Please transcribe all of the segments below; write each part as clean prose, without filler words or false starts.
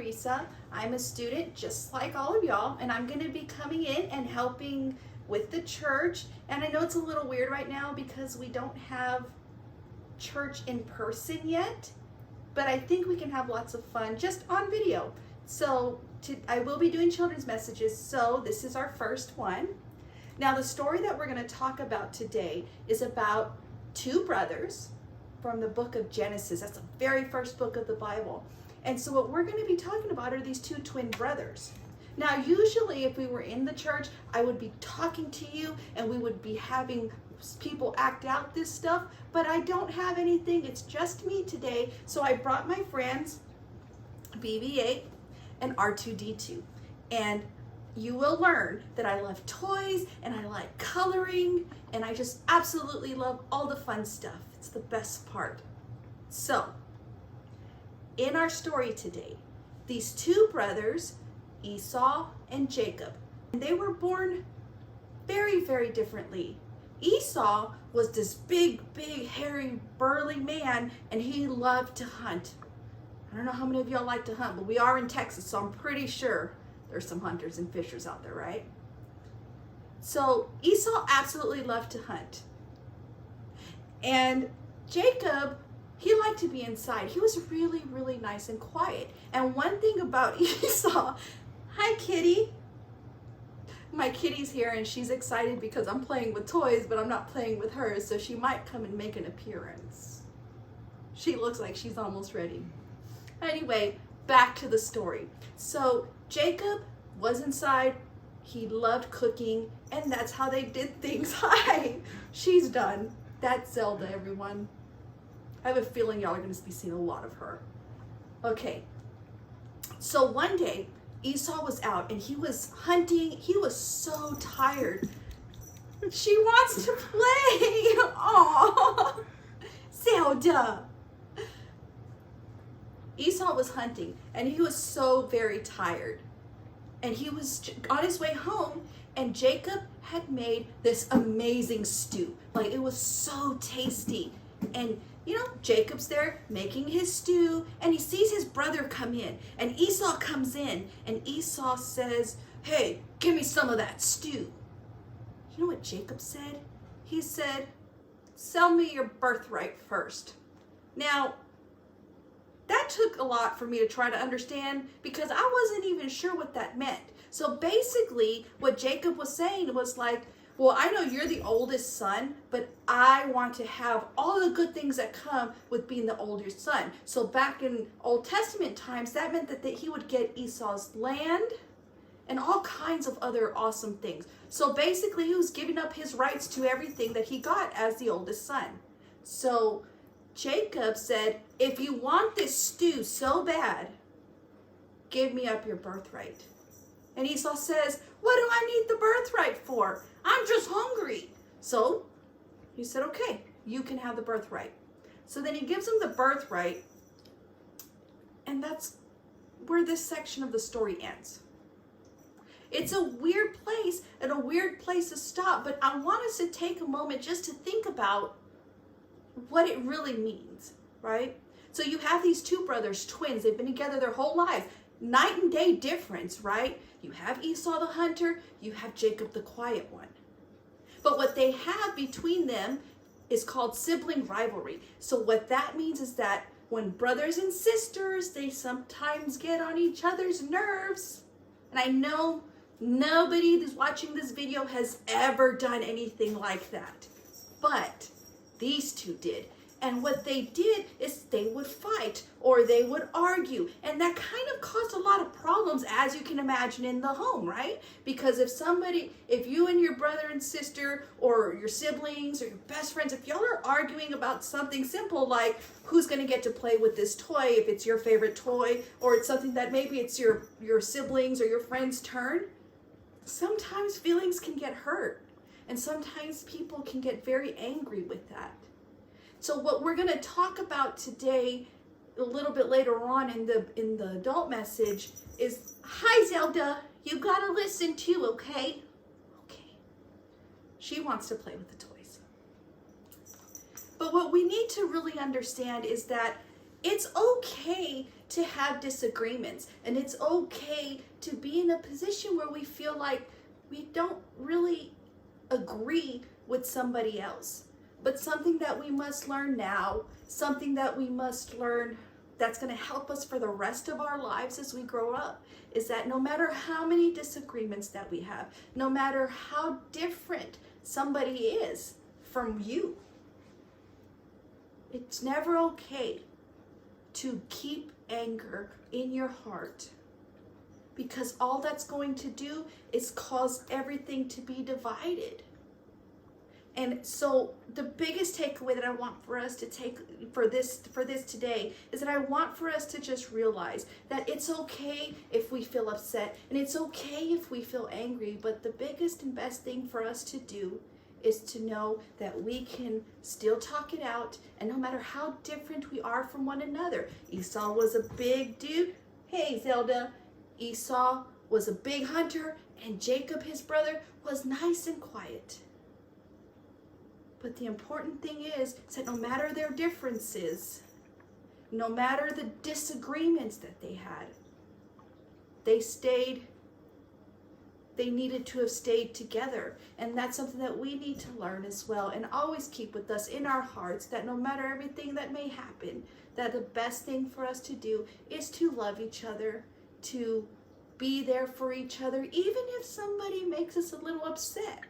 Teresa. I'm a student just like all of y'all, and I'm going to be coming in and helping with the church. And I know it's a little weird right now because we don't have church in person yet, but I think we can have lots of fun just on video. So I will be doing children's messages, so this is our first one. Now the story that we're going to talk about today is about two brothers from the book of Genesis. That's the very first book of the Bible. And so what we're going to be talking about are these two twin brothers. Now usually if we were in the church, I would be talking to you and we would be having people act out this stuff, but I don't have anything. It's just me today. So I brought my friends BB-8 and R2-D2, and you will learn that I love toys and I like coloring and I just absolutely love all the fun stuff. It's the best part. So in our story today, these two brothers, Esau and Jacob, they were born very, very differently. Esau was this big, hairy, burly man, and he loved to hunt. I don't know how many of y'all like to hunt, but we are in Texas, so I'm pretty sure there's some hunters and fishers out there, right? So Esau absolutely loved to hunt. And Jacob, he liked to be inside. He was really, really nice and quiet. And one thing about Esau, hi kitty. My kitty's here and she's excited because I'm playing with toys, but I'm not playing with hers, so she might come and make an appearance. She looks like she's almost ready. Anyway, back to the story. So Jacob was inside, he loved cooking, and that's how they did things. Hi, she's done. That's Zelda, everyone. I have a feeling y'all are going to be seeing a lot of her. Okay, so one day, Esau was out and he was hunting. He was so tired. She wants to play. Aww, Zelda. Esau was hunting and he was so very tired. And he was on his way home and Jacob had made this amazing stew. Like it was so tasty. And you know, Jacob's there making his stew and he sees his brother come in and Esau comes in and Esau says, "Hey, give me some of that stew." You know what Jacob said? He said, "Sell me your birthright first." Now, that took a lot for me to try to understand because I wasn't even sure what that meant. So basically what Jacob was saying was like, well, I know you're the oldest son, but I want to have all the good things that come with being the oldest son. So back in Old Testament times, that meant that he would get Esau's land and all kinds of other awesome things. So basically he was giving up his rights to everything that he got as the oldest son. So Jacob said, "If you want this stew so bad, give me up your birthright." And Esau says, "What do I need the birthright for? I'm just hungry." So he said, "Okay, you can have the birthright." So then he gives him the birthright, and that's where this section of the story ends. It's a weird place and a weird place to stop, but I want us to take a moment just to think about what it really means, right? So you have these two brothers, twins. They've been together their whole life. Night and day difference, right? You have Esau the hunter, you have Jacob the quiet one. But what they have between them is called sibling rivalry. So what that means is that when brothers and sisters, they sometimes get on each other's nerves. And I know nobody who's watching this video has ever done anything like that. But these two did. And what they did is they would fight or they would argue. And that kind of caused a lot of problems, as you can imagine, in the home, right? Because if you and your brother and sister or your siblings or your best friends, if y'all are arguing about something simple like who's going to get to play with this toy, if it's your favorite toy, or it's something that maybe it's your siblings or your friend's turn, sometimes feelings can get hurt. And sometimes people can get very angry with that. So what we're going to talk about today, a little bit later on in the adult message, is, hi Zelda, you gotta listen too, okay? Okay. She wants to play with the toys. But what we need to really understand is that it's okay to have disagreements. And it's okay to be in a position where we feel like we don't really agree with somebody else. But something that we must learn now, something that we must learn that's going to help us for the rest of our lives as we grow up, is that no matter how many disagreements that we have, no matter how different somebody is from you, it's never okay to keep anger in your heart, because all that's going to do is cause everything to be divided. And so the biggest takeaway that I want for us to take for this today is that I want for us to just realize that it's okay if we feel upset, and it's okay if we feel angry, but the biggest and best thing for us to do is to know that we can still talk it out, and no matter how different we are from one another. Esau was a big dude. Hey, Zelda. Esau was a big hunter, and Jacob, his brother, was nice and quiet. But the important thing is that no matter their differences, no matter the disagreements that they had, they needed to have stayed together. And that's something that we need to learn as well, and always keep with us in our hearts, that no matter everything that may happen, that the best thing for us to do is to love each other, to be there for each other, even if somebody makes us a little upset.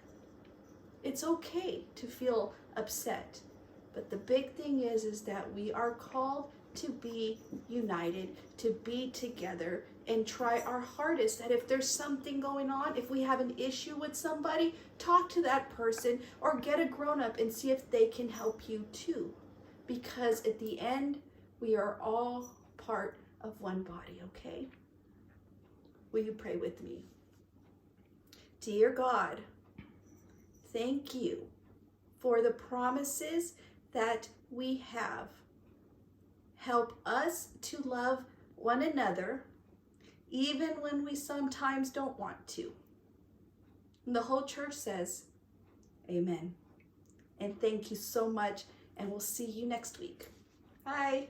It's okay to feel upset, but the big thing is that we are called to be united, to be together, and try our hardest that if there's something going on, if we have an issue with somebody, talk to that person or get a grown-up and see if they can help you too. Because at the end, we are all part of one body, okay? Will you pray with me? Dear God, thank you for the promises that we have. Help us to love one another, even when we sometimes don't want to. And the whole church says, amen. And thank you so much, and we'll see you next week. Bye.